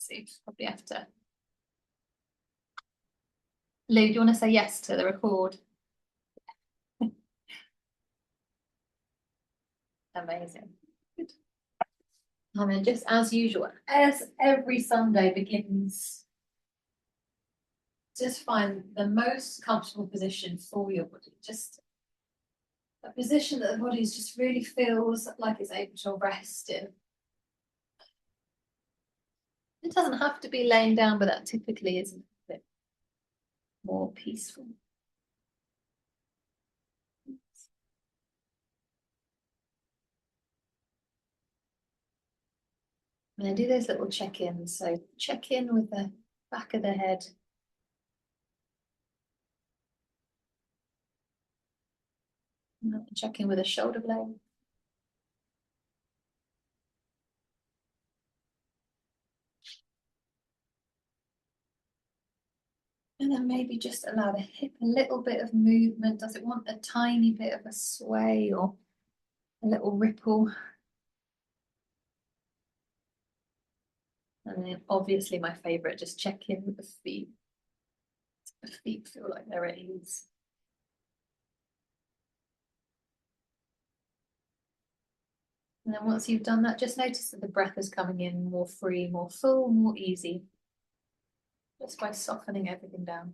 So you probably have to. Lou, do you want to say yes to the record? Amazing. Good. And then just as usual, as every Sunday begins, just find the most comfortable position for your body. Just a position that the body just really feels like it's able to rest in. It doesn't have to be laying down, but that typically is a bit more peaceful. And then do those little check-ins. So check in with the back of the head. Check in with the shoulder blade. And then maybe just allow the hip a little bit of movement. Does it want a tiny bit of a sway or a little ripple? And then obviously my favorite, just check in with the feet. The feet feel like they're at ease. And then once you've done that, just notice that the breath is coming in more free, more full, more easy. Just by softening everything down.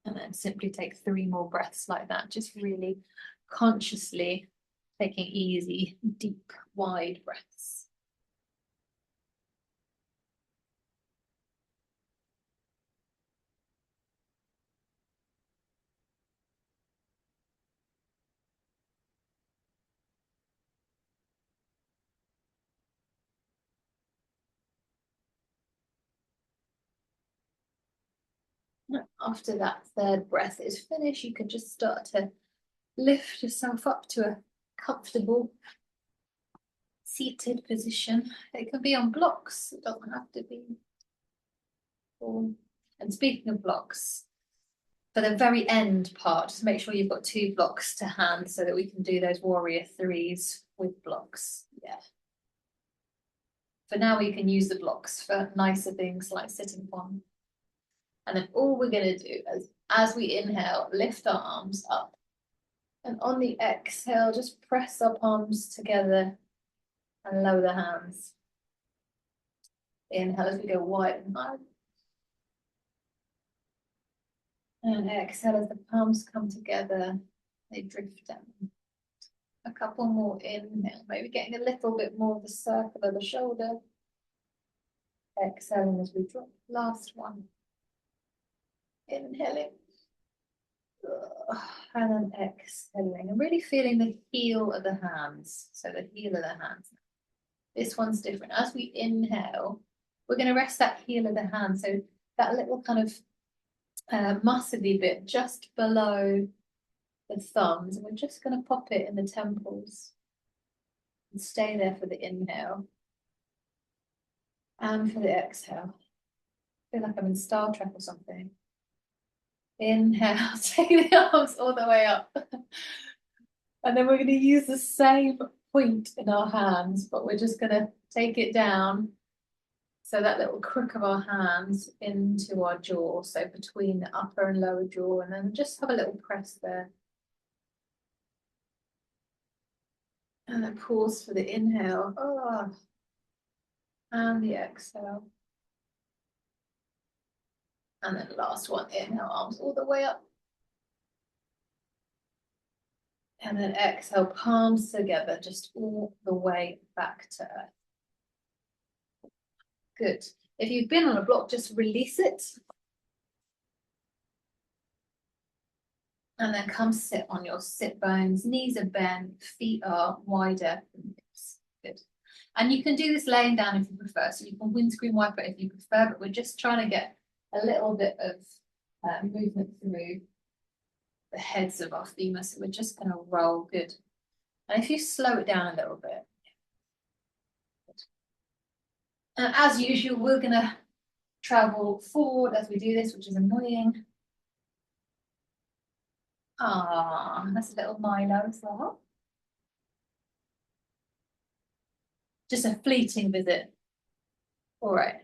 And then simply take 3 more breaths like that, just really consciously taking easy, deep, wide breaths. After that 3rd breath is finished, you can just start to lift yourself up to a comfortable seated position. It can be on blocks, it doesn't have to be. And speaking of blocks, for the very end part, just make sure you've got 2 blocks to hand so that we can do those warrior 3s with blocks. Yeah. For now, we can use the blocks for nicer things like sitting on. And then all we're going to do is, as we inhale, lift our arms up. And on the exhale, just press our palms together and lower the hands. Inhale as we go wide and high. And exhale as the palms come together, they drift down. A couple more inhale, maybe getting a little bit more of the circle of the shoulder. Exhaling as we drop. Last one. Inhaling. And then exhaling. And really feeling the heel of the hands. So the heel of the hands. This one's different. As we inhale, we're going to rest that heel of the hand. So that little kind of muscly bit just below the thumbs. And we're just going to pop it in the temples. And stay there for the inhale. And for the exhale. I feel like I'm in Star Trek or something. Inhale, take the arms all the way up. And then we're going to use the same point in our hands, but we're just going to take it down. So that little crook of our hands into our jaw. So between the upper and lower jaw, and then just have a little press there. And then pause for the inhale. Oh. And the exhale. And then last one, inhale, arms all the way up. And then exhale, palms together, just all the way back to earth. Good. If you've been on a block, just release it. And then come sit on your sit bones, knees are bent, feet are wider than hips. Good. And you can do this laying down if you prefer. So you can windscreen wiper if you prefer, but we're just trying to get a little bit of movement through the heads of our femur. So we're just going to roll. Good. And if you slow it down a little bit. And as usual, we're going to travel forward as we do this, which is annoying. Ah, that's a little Milo as well. Just a fleeting visit. All right.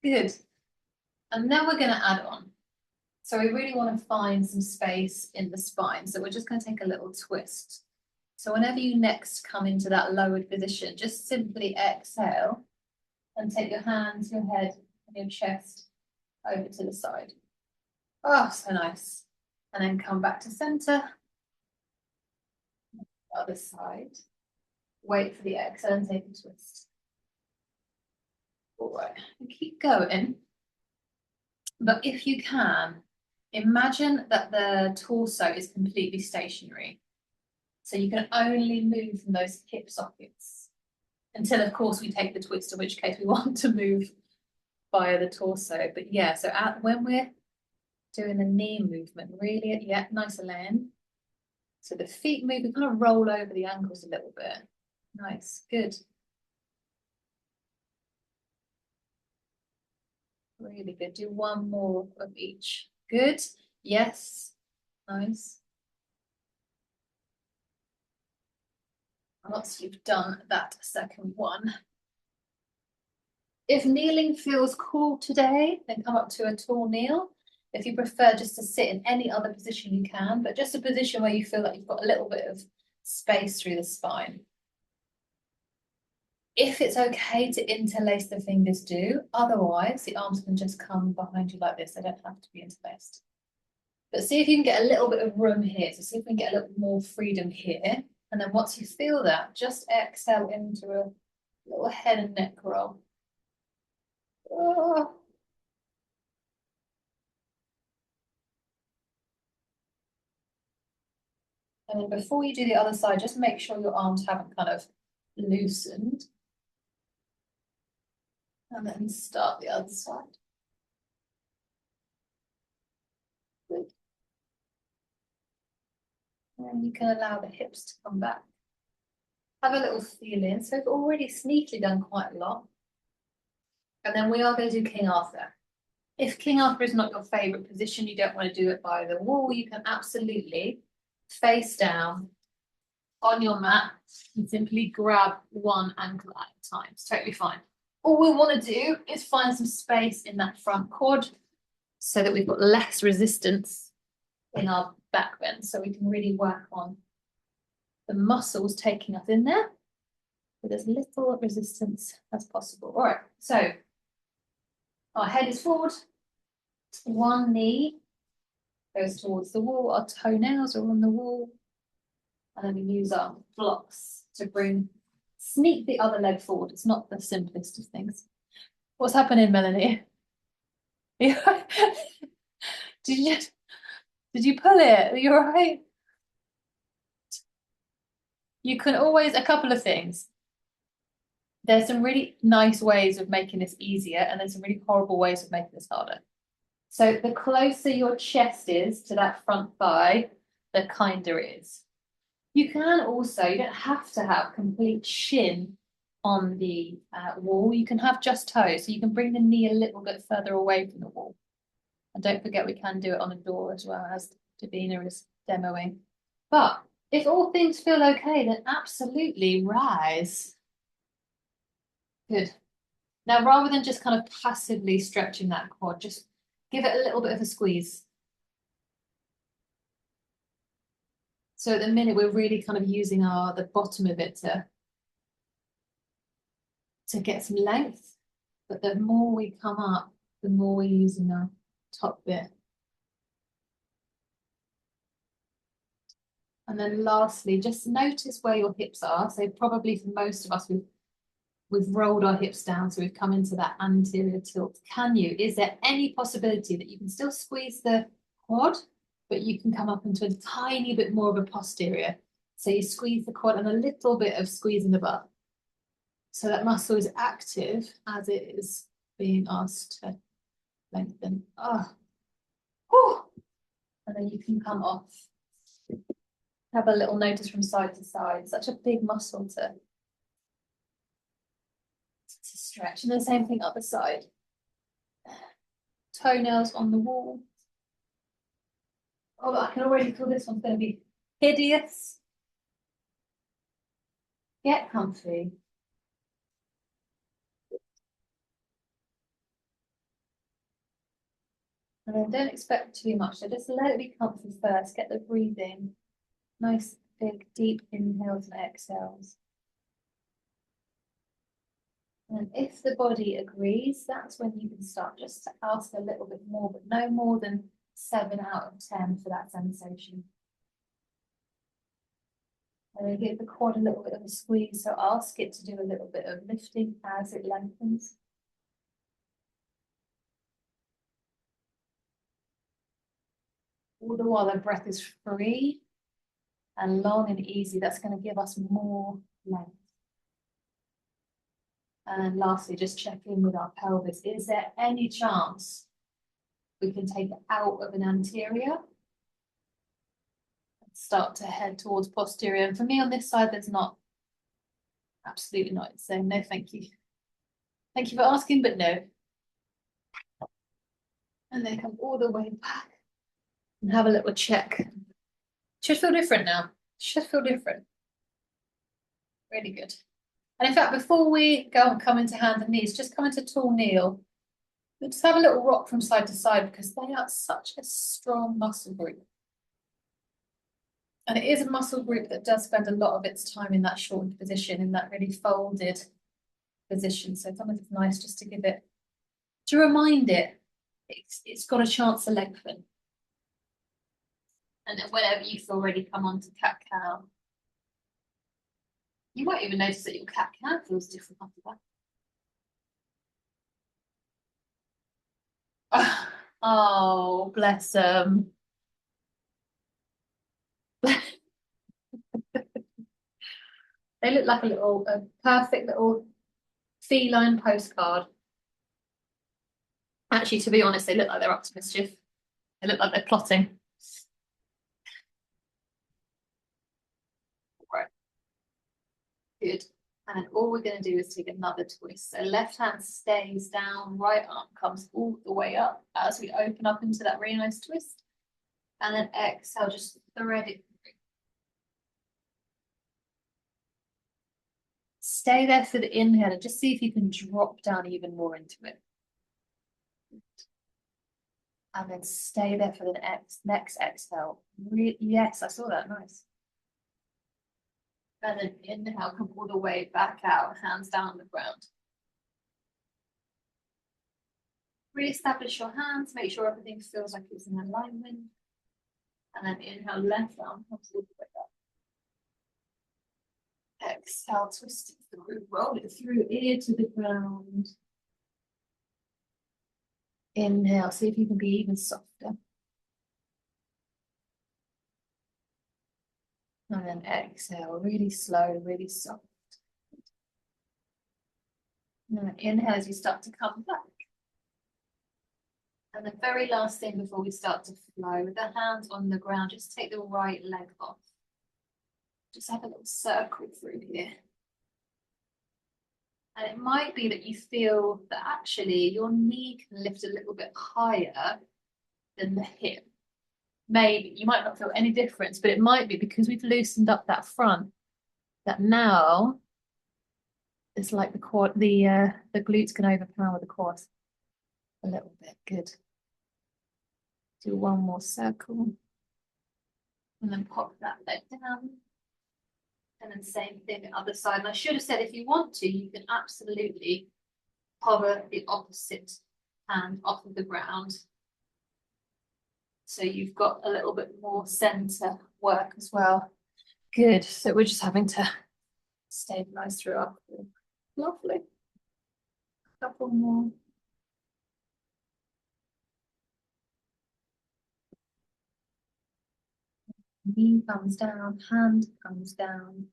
Good. And then we're going to add on. So we really want to find some space in the spine. So we're just going to take a little twist. So whenever you next come into that lowered position, just simply exhale and take your hands, your head, and your chest over to the side. Oh, so nice. And then come back to center. Other side. Wait for the exhale and take a twist. All right, and keep going. But if you can, imagine that the torso is completely stationary. So you can only move from those hip sockets until, of course, we take the twist, in which case we want to move via the torso. But yeah, so when we're doing the knee movement, really, yeah, nice and laying. So the feet move, we kind of roll over the ankles a little bit. Nice, good. Really good. Do one more of each. Good. Yes. Nice. Once you've done that second one. If kneeling feels cool today, then come up to a tall kneel. If you prefer just to sit in any other position, you can, but just a position where you feel like you've got a little bit of space through the spine. If it's okay to interlace the fingers, do. Otherwise, the arms can just come behind you like this. They don't have to be interlaced. But see if you can get a little bit of room here. So see if we can get a little more freedom here. And then once you feel that, just exhale into a little head and neck roll. Oh. And then before you do the other side, just make sure your arms haven't kind of loosened. And then start the other side. Good. And you can allow the hips to come back. Have a little feel in. So we've already sneakily done quite a lot. And then we are going to do King Arthur. If King Arthur is not your favorite position, you don't want to do it by the wall, you can absolutely face down on your mat and simply grab one ankle at a time. It's totally fine. All we want to do is find some space in that front quad so that we've got less resistance in our back bend, so we can really work on the muscles taking us in there with as little resistance as possible. All right, so our head is forward, one knee goes towards the wall, our toenails are on the wall, and then we use our blocks to sneak the other leg forward. It's not the simplest of things. What's happening, Melanie? Did you pull it? Are you all right? You can always, a couple of things. There's some really nice ways of making this easier, and there's some really horrible ways of making this harder. So the closer your chest is to that front thigh, the kinder it is. You can also, you don't have to have complete shin on the wall. You can have just toes, so you can bring the knee a little bit further away from the wall. And don't forget, we can do it on a door as well, as Davina is demoing. But if all things feel okay, then absolutely rise. Good. Now, rather than just kind of passively stretching that quad, just give it a little bit of a squeeze. So at the minute, we're really kind of using the bottom of it to get some length. But the more we come up, the more we're using our top bit. And then lastly, just notice where your hips are. So probably for most of us, we've rolled our hips down, so we've come into that anterior tilt. Is there any possibility that you can still squeeze the quad, but you can come up into a tiny bit more of a posterior? So you squeeze the quad and a little bit of squeezing the butt. So that muscle is active as it is being asked to lengthen. Oh. Whew. And then you can come off. Have a little notice from side to side. Such a big muscle to to stretch. And the same thing other side. Toenails on the wall. Oh, I can already feel this one's going to be hideous. Get comfy. And then don't expect too much. So just let it be comfy first. Get the breathing. Nice, big, deep inhales and exhales. And if the body agrees, that's when you can start just to ask a little bit more, but no more than 7 out of 10 for that sensation. And then give the quad a little bit of a squeeze, so ask it to do a little bit of lifting as it lengthens. All the while the breath is free and long and easy. That's going to give us more length. And then lastly, just check in with our pelvis. Is there any chance we can take it out of an anterior? Start to head towards posterior. And for me on this side, there's not. Absolutely not. It's saying no, thank you. Thank you for asking, but no. And then come all the way back and have a little check. Should feel different now. Should feel different. Really good. And in fact, before we go and come into hands and knees, just come into tall kneel. But just have a little rock from side to side because they are such a strong muscle group. And it is a muscle group that does spend a lot of its time in that shortened position, in that really folded position. So sometimes it's nice just to give it, to remind it, it's got a chance to lengthen. And then whenever you feel ready, come on to cat-cow. You might even notice that your cat-cow feels different after that. Oh, bless them. They look like a perfect little feline postcard. Actually, to be honest, they look like they're up to mischief. They look like they're plotting. Right. Good. And all we're going to do is take another twist. So left hand stays down, right arm comes all the way up as we open up into that really nice twist. And then exhale, just thread it. Stay there for the inhale and just see if you can drop down even more into it. And then stay there for the next exhale. Yes, I saw that, nice. And then inhale, come all the way back out, hands down on the ground. Re-establish your hands, make sure everything feels like it's in alignment. And then inhale, left arm comes all the way up. Exhale, twist it through, roll it through, ear to the ground. Inhale, see if you can be even softer. And then exhale, really slow, really soft. And then inhale as you start to come back. And the very last thing before we start to flow, with the hands on the ground, just take the right leg off. Just have a little circle through here. And it might be that you feel that actually your knee can lift a little bit higher than the hip. Maybe, you might not feel any difference, but it might be because we've loosened up that front, that now it's like the quad, the glutes can overpower the quads a little bit. Good. Do one more circle. And then pop that leg down. And then same thing the other side. And I should have said, if you want to, you can absolutely hover the opposite hand off of the ground. So you've got a little bit more center work as well. Good. So we're just having to stabilize through our core. Lovely. Couple more. Knee comes down, hand comes down.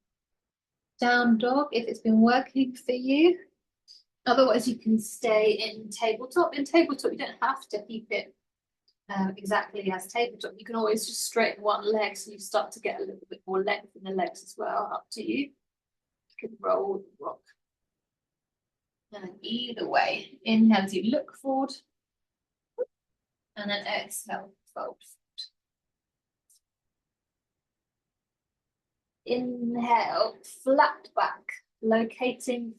Down dog if it's been working for you. Otherwise, you can stay in tabletop. In tabletop, you don't have to keep it exactly as tabletop. You can always just straighten one leg so you start to get a little bit more length in the legs as well. Up to you. You can roll, rock. And either way, inhale as you look forward. And then exhale, fold. Inhale, flat back, locating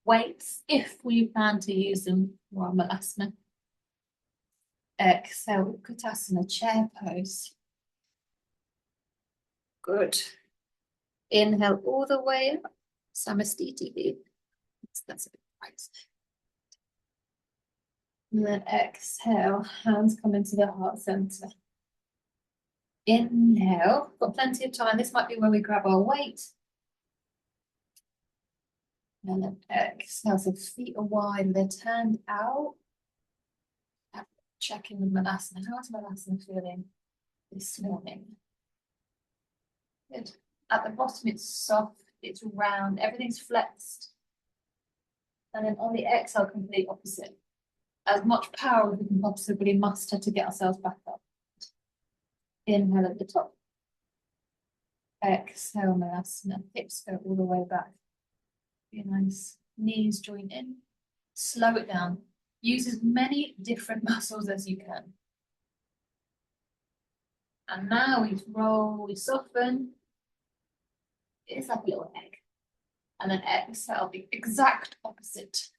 weights if we plan to use them for Malasana. Exhale, Utkatasana, chair pose. Good. Inhale all the way up, Samastiti. That's a bit right. And then exhale, hands come into the heart center. Inhale, got plenty of time. This might be where we grab our weight. And then exhale, so feet are wide, they're turned out. Check in with Malasana. How's Malasana feeling this morning? Good. At the bottom, it's soft, it's round, everything's flexed. And then on the exhale, complete opposite. As much power as we can possibly muster to get ourselves back up. Inhale at the top. Exhale, Malasana. Hips go all the way back. Be nice. Knees join in. Slow it down. Use as many different muscles as you can. And now we roll, we soften. It's like a little egg. And then exhale, the exact opposite.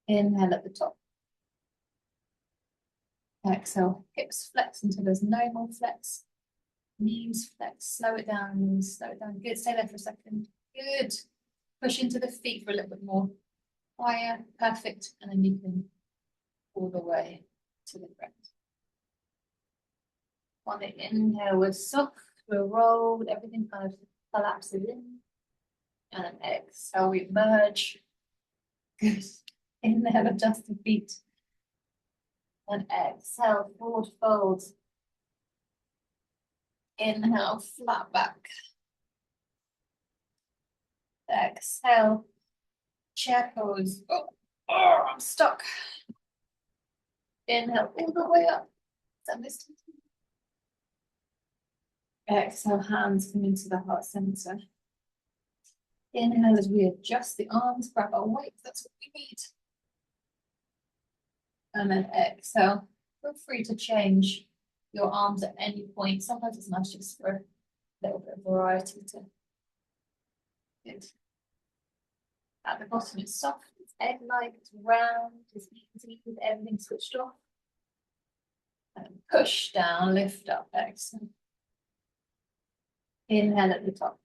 Inhale at the top. Exhale, hips flex until there's no more flex. Knees flex, slow it down, knees, slow it down. Good, stay there for a second. Good. Push into the feet for a little bit more. Higher, perfect. And then you can all the way to the front. On the inhale, we're soft, we're rolled, everything kind of collapses in. And then exhale, we merge. Good. Inhale, adjust the feet. And exhale, forward fold. Inhale, flat back. Exhale, chair pose. Oh, I'm stuck. Inhale all the way up. Exhale, hands come into the heart center. Inhale as we adjust the arms, grab our weight. That's what we need. And then exhale. Feel free to change your arms at any point. Sometimes it's nice just for a little bit of variety to. Good. At the bottom, it's soft, it's egg-like, it's round, it's easy with everything switched off. And push down, lift up, exhale. Inhale at the top.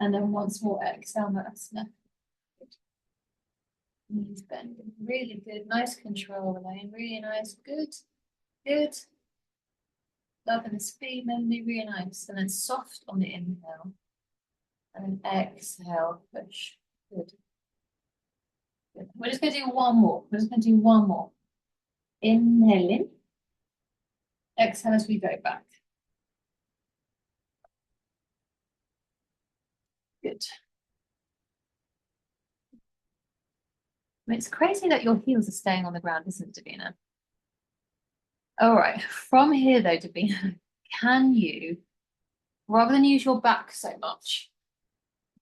And then once more, exhale, Malasana. Knees bending, really good, nice control, Elaine, really nice, good, good. Loving the speed, memory, really nice. And then soft on the inhale. And then exhale, push, good. Good. We're just going to do one more, Inhale in. Exhale as we go back. Good. It's crazy that your heels are staying on the ground, isn't it, Davina? All right, from here though, Davina, can you, rather than use your back so much,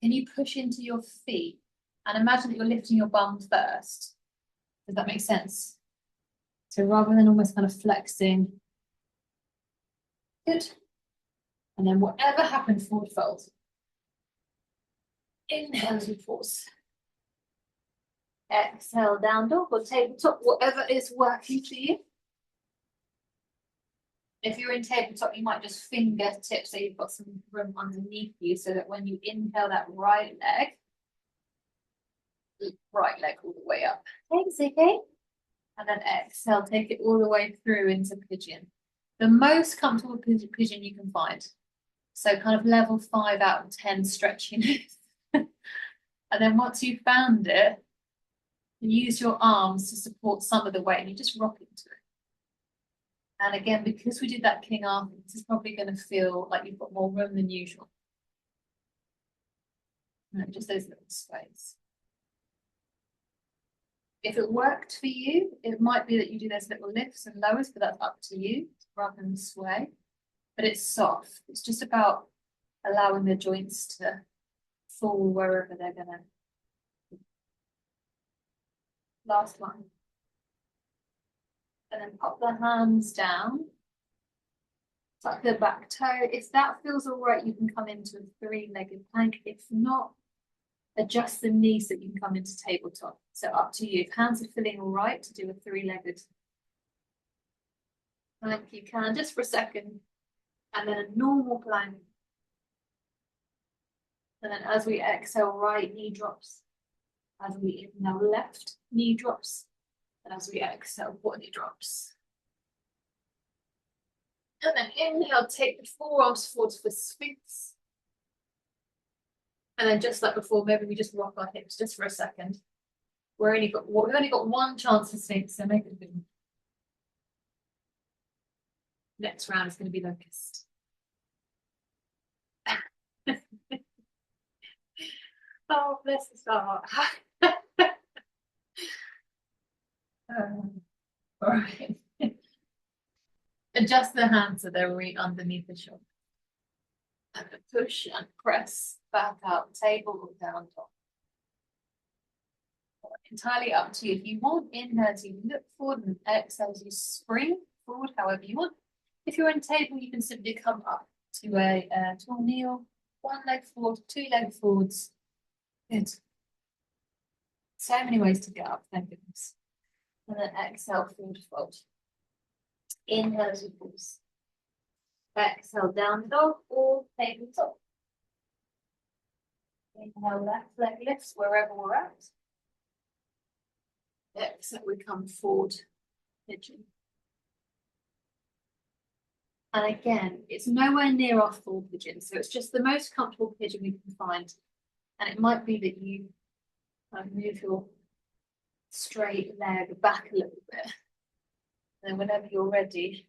can you push into your feet and imagine that you're lifting your bum first? Does that make sense? So rather than almost kind of flexing, good. And then whatever happens, forward fold. Inhale as we pause. Exhale, down dog or tabletop, whatever is working for you. If you're in tabletop, you might just fingertip so you've got some room underneath you so that when you inhale that right leg all the way up. Thanks, okay? And then exhale, take it all the way through into pigeon. The most comfortable pigeon you can find. So kind of level 5 out of 10 stretching. And then once you've found it, use your arms to support some of the weight and you just rock into it. And again, because we did that King Arthur, this is probably going to feel like you've got more room than usual. And just those little sways. If it worked for you, it might be that you do those little lifts and lowers, but that's up to you rather than sway. But it's soft. It's just about allowing the joints to fall wherever they're going to. Last one. And then pop the hands down. Tuck the back toe. If that feels all right, you can come into a three-legged plank. If not, adjust the knees so you can come into tabletop. So up to you. If hands are feeling all right to do a three-legged plank, you can just for a second. And then a normal plank. And then as we exhale, right knee drops. As we inhale, left knee drops. And as we exhale, body drops. And then inhale, take the forearms forward for Sphinx. And then just like before, maybe we just rock our hips just for a second. We've only got one chance for Sphinx, so make it a good one. Next round is going to be locust. Oh, bless his heart. All right. Adjust the hands so they're right underneath the shoulder. And push and press back out, table or down dog. Entirely up to you. If you want, inhale as you look forward and exhale as you spring forward, however you want. If you're in table, you can simply come up to a tall kneel, one leg forward, two legs forwards. Good. So many ways to get up, thank goodness. And then exhale, forward fold. Inhale as you pause. Exhale, down dog or tabletop. Inhale, left leg lifts wherever we're at. Exhale, we come forward, pigeon. And again, it's nowhere near our full pigeon, so it's just the most comfortable pigeon we can find. And it might be that you move your straight leg back a little bit. And then whenever you're ready,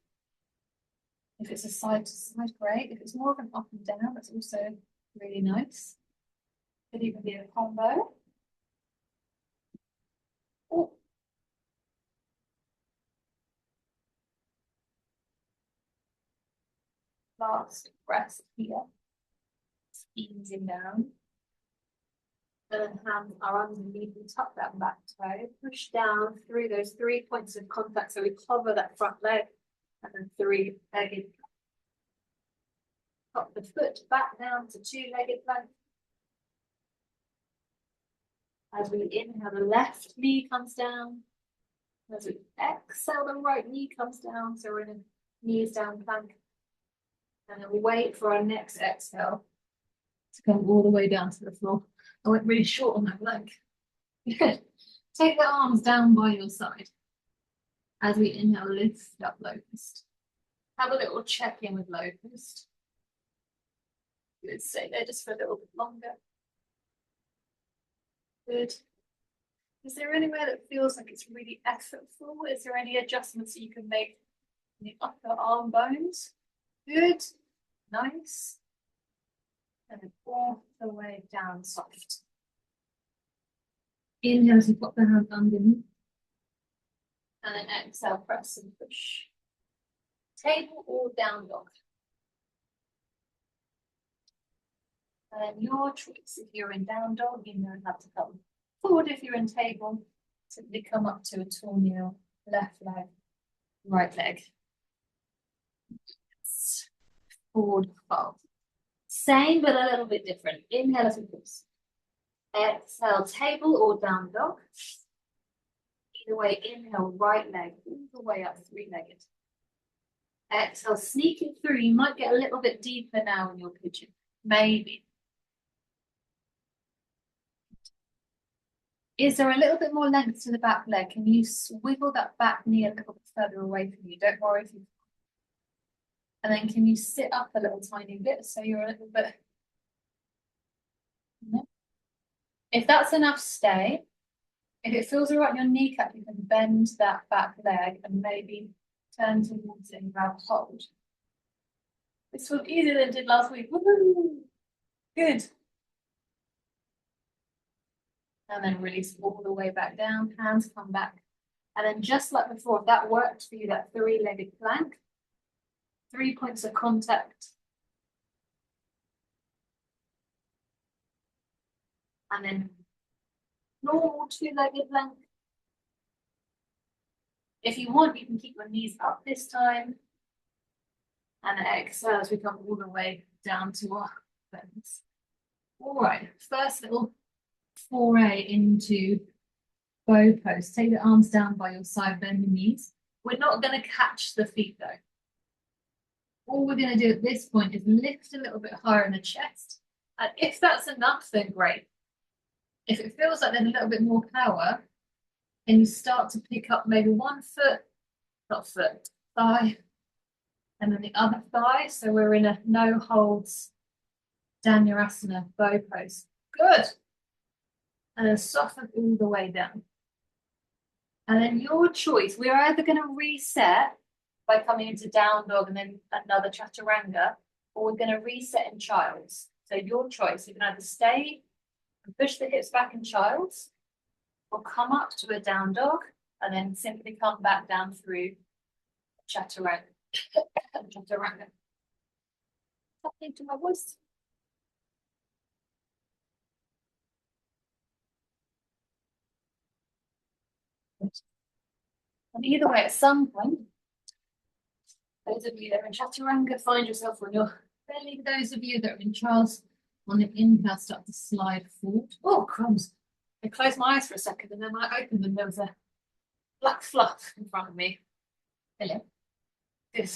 if it's a side to side, great. If it's more of an up and down, that's also really nice. Could even be a combo. Oh. Last breath here. Easing down. And then hands are underneath and tuck that back toe. Push down through those 3 points of contact so we cover that front leg. And then three-legged. Pop the foot back down to two-legged plank. As we inhale, the left knee comes down. As we exhale, the right knee comes down. So we're in a knees down plank. And then we wait for our next exhale to come all the way down to the floor. I went really short on that leg. Good. Take the arms down by your side. As we inhale, lift up locust. Have a little check-in with locust. Good. Stay there just for a little bit longer. Good. Is there anywhere that feels like it's really effortful? Is there any adjustments that you can make in the upper arm bones? Good. Nice. And then all the way down soft. Inhale as you pop the hand underneath. And then exhale, press and push. Table or down dog. And then your choice. If you're in down dog, you know how to come forward. If you're in table, simply come up to a tall kneel, left leg, right leg. Forward fold. Same, but a little bit different. Inhale as we pause. Exhale, table or down dog. Either way, inhale, right leg, all the way up, three-legged. Exhale, sneak it through. You might get a little bit deeper now in your pigeon. Maybe. Is there a little bit more length to the back leg? Can you wiggle that back knee a little bit further away from you? Don't worry if you. And then can you sit up a little tiny bit so you're a little bit. If that's enough, stay. If it feels all right in your kneecap, you can bend that back leg and maybe turn towards it and grab hold. This feels easier than it did last week. Woo-hoo! Good. And then release all the way back down, hands come back. And then just like before, if that worked for you, that three-legged plank, 3 points of contact. And then normal two-legged plank. If you want, you can keep your knees up this time. And exhale as we come all the way down to our bends. All right, first little foray into bow pose. Take the arms down by your side, bend the knees. We're not going to catch the feet though. All we're going to do at this point is lift a little bit higher in the chest. And if that's enough, then great. If it feels like there's a little bit more power, then you start to pick up maybe one foot, not foot, thigh, and then the other thigh. So we're in a no holds Dhanurasana bow pose. Good. And then soften all the way down. And then your choice, we're either going to reset by coming into down dog and then another chaturanga, or we're going to reset in child's. So your choice, you can either stay and push the hips back in child's, or come up to a down dog and then simply come back down through chaturanga. Chaturanga. Something to my voice. And either way, at some point, those of you that are in chaturanga, find yourself on your belly. Those of you that are in child's, on the inhale, start to slide forward. Oh, crumbs. I closed my eyes for a second and then I opened them. There was a black fluff in front of me. Hello. Good.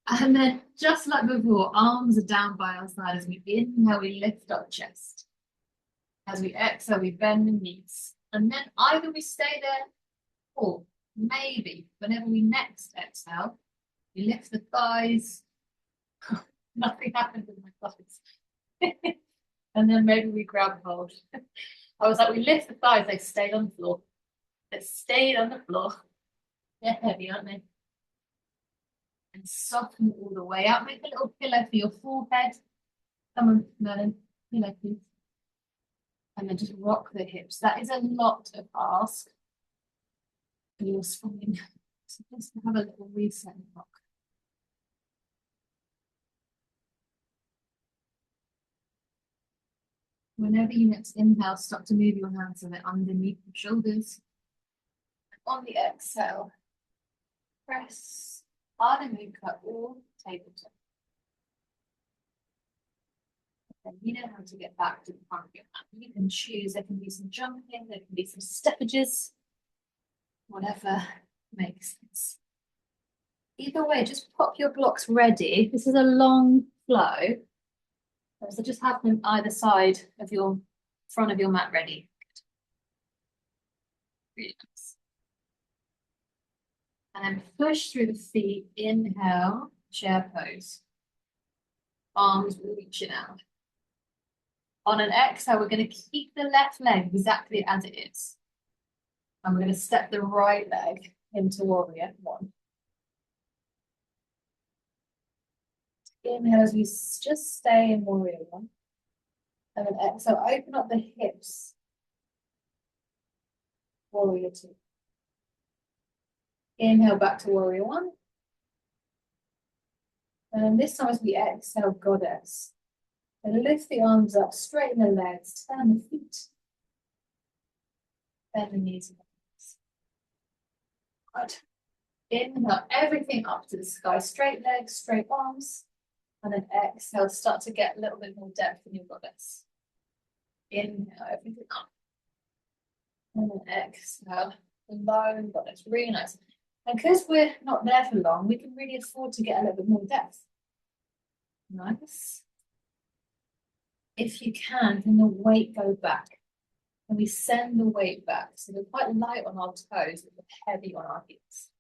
And then, just like before, arms are down by our side. As we inhale, we lift up chest. As we exhale, we bend the knees. And then either we stay there, or maybe whenever we next exhale, we lift the thighs. Nothing happened with my thighs. And then maybe we grab hold. I was like, we lift the thighs, they stayed on the floor. They stayed on the floor. They're heavy, aren't they? And soften all the way out. Make a little pillow for your forehead. Come on, Merlin, pillow, please. And then just rock the hips. That is a lot to ask for your spine. So just have a little reset and rock. Whenever you next inhale, start to move your hands a bit underneath your shoulders. On the exhale, press Ardha Mukha or tabletop. And you know how to get back to the front of your mat. You can choose, there can be some jumping, there can be some steppages, whatever makes sense. Either way, just pop your blocks ready. This is a long flow. So just have them either side of your front of your mat ready. Really nice. And then push through the feet. Inhale, chair pose. Arms reaching out. On an exhale, we're going to keep the left leg exactly as it is. And we're going to step the right leg into warrior one. Inhale as we just stay in warrior one. And then exhale, open up the hips. Warrior two. Inhale back to warrior one. And then this time as we exhale, goddess. And lift the arms up, straighten the legs, turn the feet. Bend the knees. Good. Inhale everything up to the sky. Straight legs, straight arms. And then exhale, start to get a little bit more depth in your goddess. Inhale everything up. And then exhale, low goddess. Really nice. And because we're not there for long, we can really afford to get a little bit more depth. Nice. If you can the weight go back. And we send the weight back. So we're quite light on our toes, but we're heavy on our heels.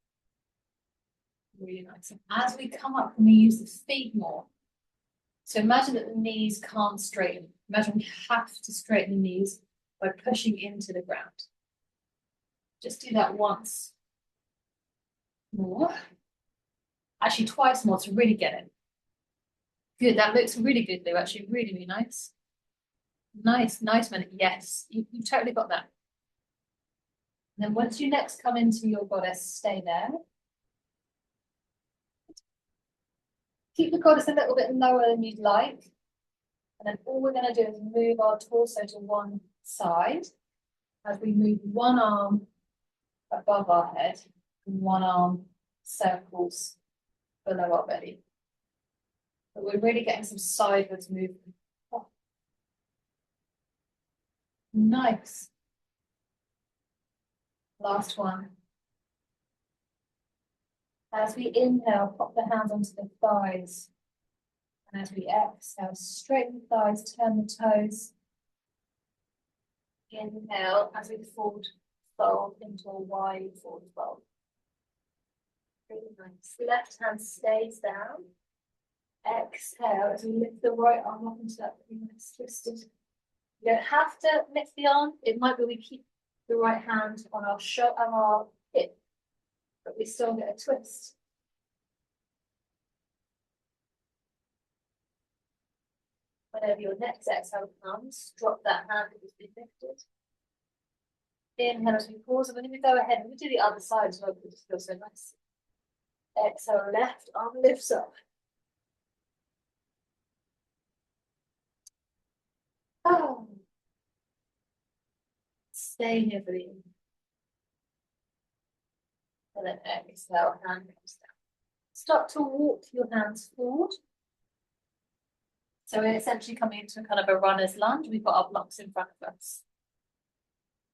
Really nice. And as we come up, we use the feet more. So imagine that the knees can't straighten. Imagine we have to straighten the knees by pushing into the ground. Just do that once more. Actually, twice more to really get it. Good, that looks really good, Lou. Actually, really, really nice. Nice, nice minute. Yes, you've totally got that. And then once you next come into your goddess, stay there. Keep the goddess a little bit lower than you'd like. And then all we're going to do is move our torso to one side as we move one arm above our head, and one arm circles below our belly. But we're really getting some sideways movement. Oh, nice. Last one. As we inhale, pop the hands onto the thighs. And as we exhale, straighten the thighs, turn the toes. Inhale as we forward fold into a wide forward fold. Really nice. Left hand stays down. Exhale as we lift the right arm up into that pretty nice twisted. You don't have to lift the arm. It might be we keep the right hand on our shoulder and our hip, but we still get a twist. Whenever your next exhale comes, drop that hand that has been lifted. Inhale as we pause, and we're going to go ahead and we do the other side as well because it feels so nice. Exhale, left arm lifts up. Oh. Stay here for the inhale. And then exhale, hand comes down. Start to walk your hands forward. So we're essentially coming into kind of a runner's lunge. We've got our blocks in front of us.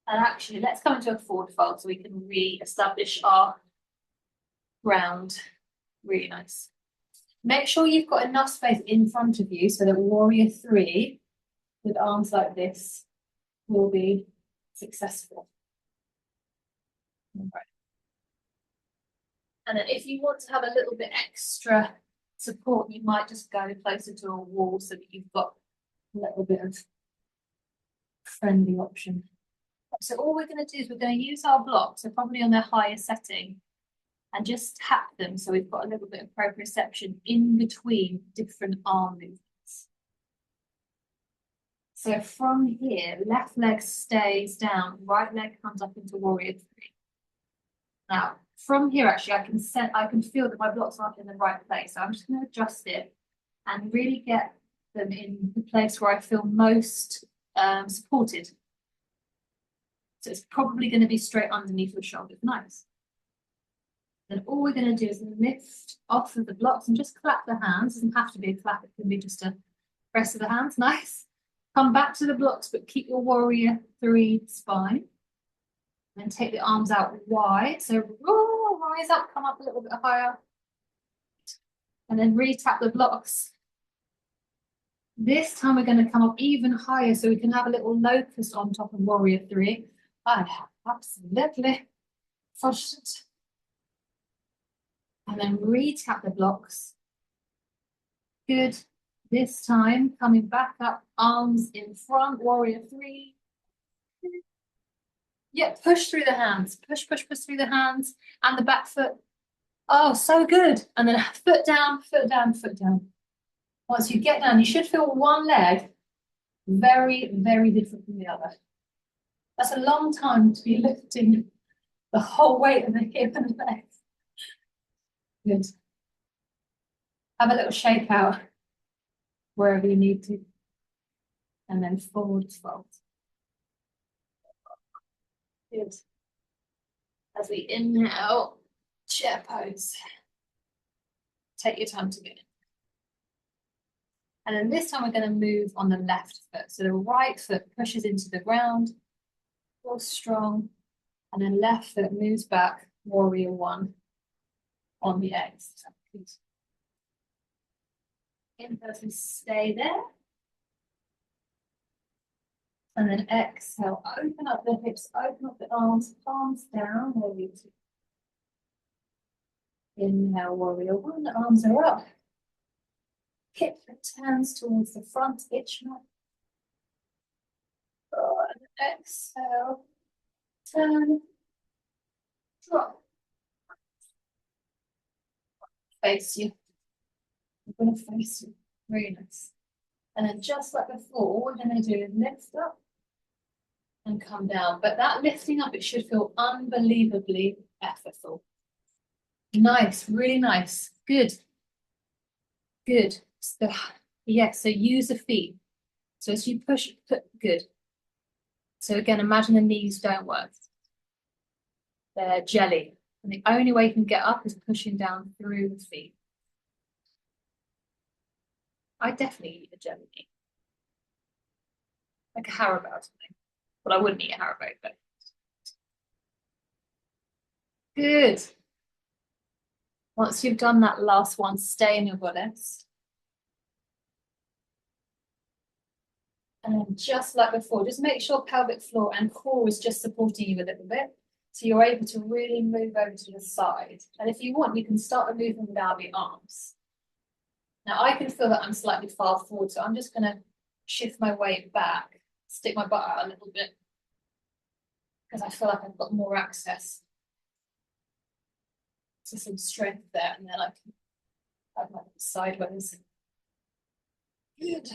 And actually, let's come into a forward fold so we can re-establish our ground. Really nice. Make sure you've got enough space in front of you so that warrior 3 with arms like this will be successful. Right. And then if you want to have a little bit extra support, you might just go closer to a wall so that you've got a little bit of friendly option. So all we're going to do is we're going to use our blocks, so probably on their higher setting, and just tap them so we've got a little bit of proprioception in between different arm movements. So from here, left leg stays down, right leg comes up into warrior 3. Now, from here, actually, I can feel that my blocks aren't in the right place. So I'm just going to adjust it and really get them in the place where I feel most supported. So it's probably going to be straight underneath your shoulders. Nice. Then all we're going to do is lift off of the blocks and just clap the hands. It doesn't have to be a clap, it can be just a press of the hands. Nice. Come back to the blocks, but keep your warrior 3 spine. And take the arms out wide. So rise up, come up a little bit higher. And then re-tap the blocks. This time we're going to come up even higher so we can have a little locust on top of warrior 3. Absolutely. And then re-tap the blocks. Good. This time coming back up, arms in front, warrior 3. Yeah, push through the hands. Push through the hands and the back foot. Oh, so good. And then foot down, foot down, foot down. Once you get down, you should feel one leg very, very different from the other. That's a long time to be lifting the whole weight of the hip and the legs. Good. Have a little shake out wherever you need to. And then forward fold. Good. As we inhale, chair pose. Take your time to get in. And then this time we're going to move on the left foot. So the right foot pushes into the ground, feel strong, and then left foot moves back, warrior 1 on the exhale. Inhale as we stay there. And then exhale, open up the hips, open up the arms, palms down, warrior 2. Inhale, warrior 1, arms are up. Hip turns towards the front, itch not. And exhale, turn, drop. Face you. I'm going to face you. Really nice. And then just like before, what we're going to do is lift up and come down. But that lifting up, it should feel unbelievably effortful. Nice, really nice. Good. Good. So, yes, so use the feet. So as you push, good. So again, imagine the knees don't work. They're jelly. And the only way you can get up is pushing down through the feet. I definitely eat a jelly. Like a Haribo or something. Well, I wouldn't eat a Haribo, but good. Once you've done that last one, stay in your goddess. And just like before, just make sure pelvic floor and core is just supporting you a little bit. So you're able to really move over to the side. And if you want, you can start the movement without the arms. Now I can feel that I'm slightly far forward, so I'm just going to shift my weight back, stick my butt out a little bit, because I feel like I've got more access to some strength there, and then I can have my sideways. Good.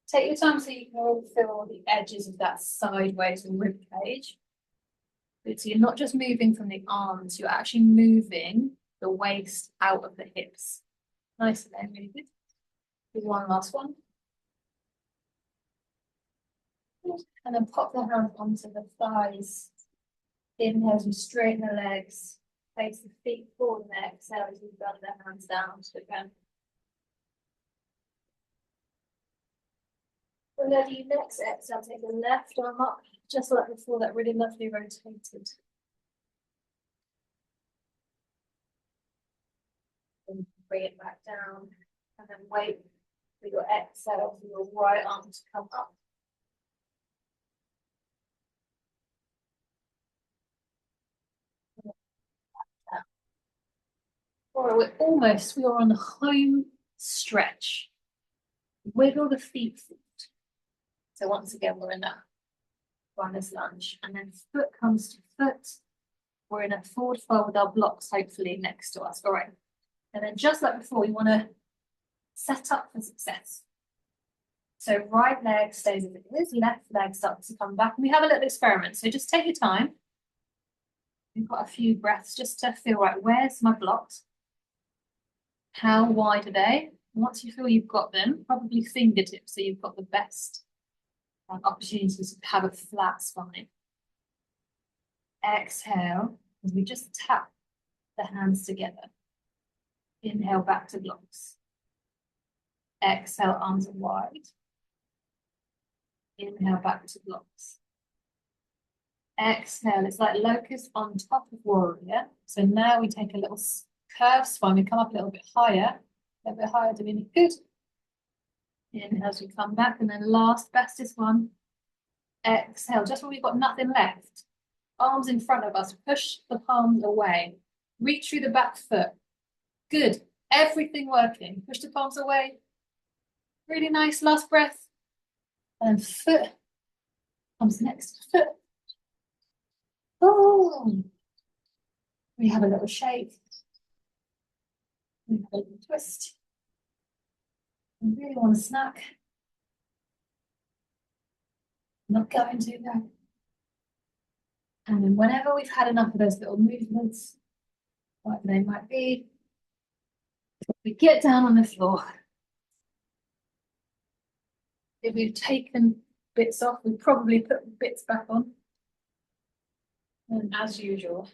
Take your time so you can really feel the edges of that sideways rib cage. Good. So you're not just moving from the arms, you're actually moving the waist out of the hips. Nice and then, really good. Do one last one. Good. And then pop the hands onto the thighs. Inhale as you straighten the legs. Face the feet forward and exhale as you bend the hands down to the ground. Ready, next exhale, take the left arm up, just like before, that really lovely rotated. And bring it back down, and then wait for your exhale for your right arm to come up. All right, we're on the home stretch. Wiggle the feet forward. So once again, we're in that runners lunge, and then foot comes to foot. We're in a forward fold with our blocks, hopefully next to us. All right. And then just like before, we want to set up for success. So right leg stays as it is, left leg starts to come back. And we have a little experiment. So just take your time. We've got a few breaths just to feel, right, where's my blocks? How wide are they? Once you feel you've got them, probably fingertips, so you've got the best opportunities to have a flat spine. Exhale, as we just tap the hands together. Inhale back to blocks. Exhale, arms wide. Inhale back to blocks. Exhale, it's like locust on top of warrior. So now we take a little curved spine, we come up a little bit higher, doing it good. Inhale as we come back, and then last, bestest one. Exhale, just when we've got nothing left. Arms in front of us, push the palms away. Reach through the back foot. Good, everything working. Push the palms away. Really nice, last breath. And foot comes next to foot. Oh, we have a little shake. We have a little twist. We really want to snack. Not going to though. And then whenever we've had enough of those little movements, whatever they might be, we get down on the floor. If we've taken bits off, we probably put bits back on. And as usual,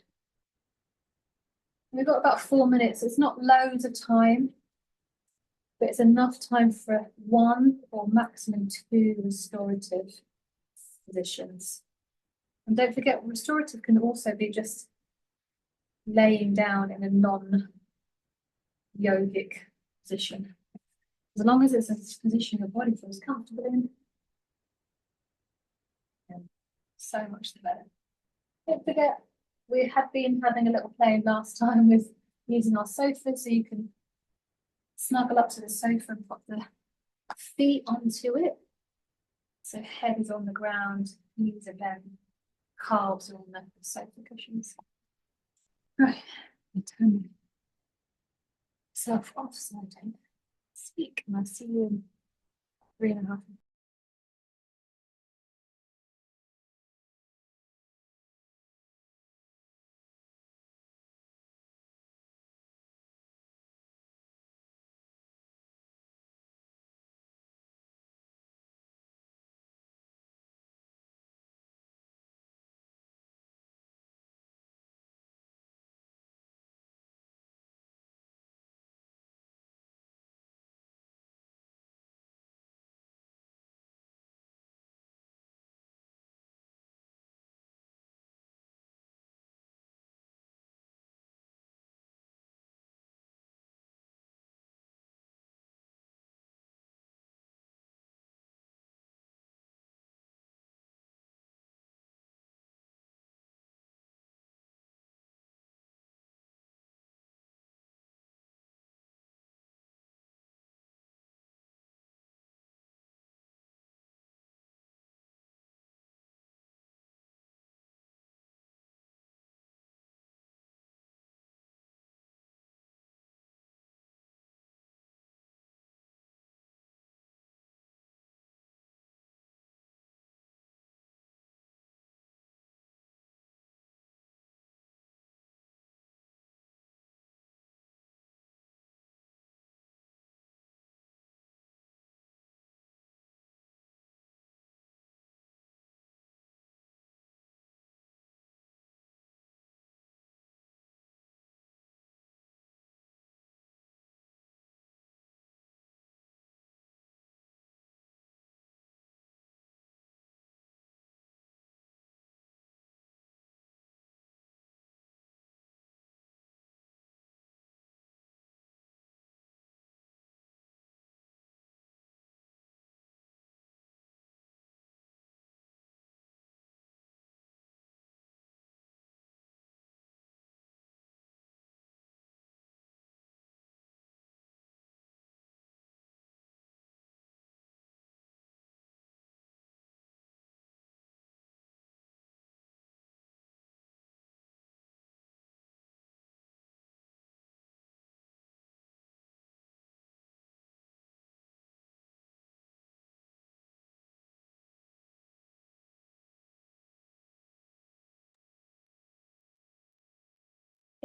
we've got about 4 minutes. It's not loads of time, but it's enough time for 1 or maximum 2 restorative positions. And don't forget, restorative can also be just laying down in a non-yogic position. As long as it's a position your body feels comfortable in, so much the better. Don't forget, we had been having a little play last time with using our sofa, so you can snuggle up to the sofa and put the feet onto it. So head is on the ground, knees are bent, calves are on the sofa cushions. Right, I turn myself off so I don't speak, and I'll see you in 3.5 minutes.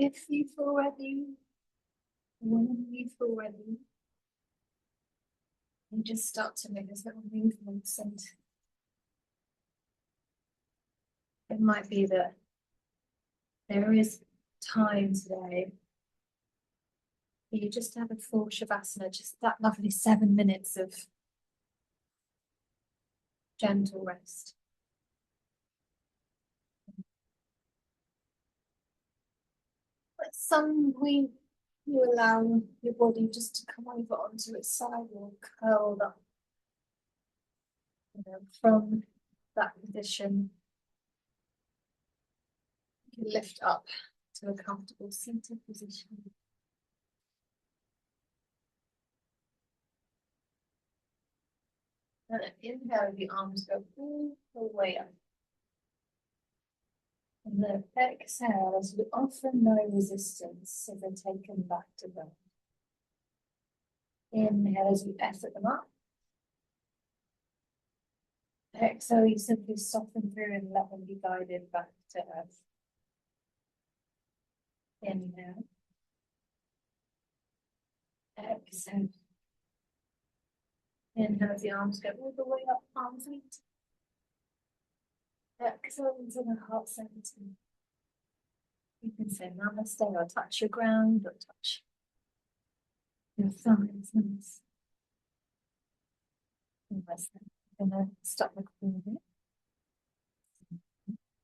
If you feel ready, when you feel ready, you just start to make those little movements, and it might be that there is time today for you just to have a full shavasana, just that lovely 7 minutes of gentle rest. But you allow your body just to come over onto its side or curled up. From that position, you can lift up to a comfortable seated position. And inhale, the arms go all the way up. And then exhale as you offer no resistance, so they're taken back to them. Inhale as you effort them up. Exhale, you simply soften through and let them be guided back to earth. Inhale. Exhale. Inhale as the arms go all the way up, arms feet. Exhale into the heart center. You can say namaste or touch your ground or touch your thighs. Nice. I'm going to stop recording here.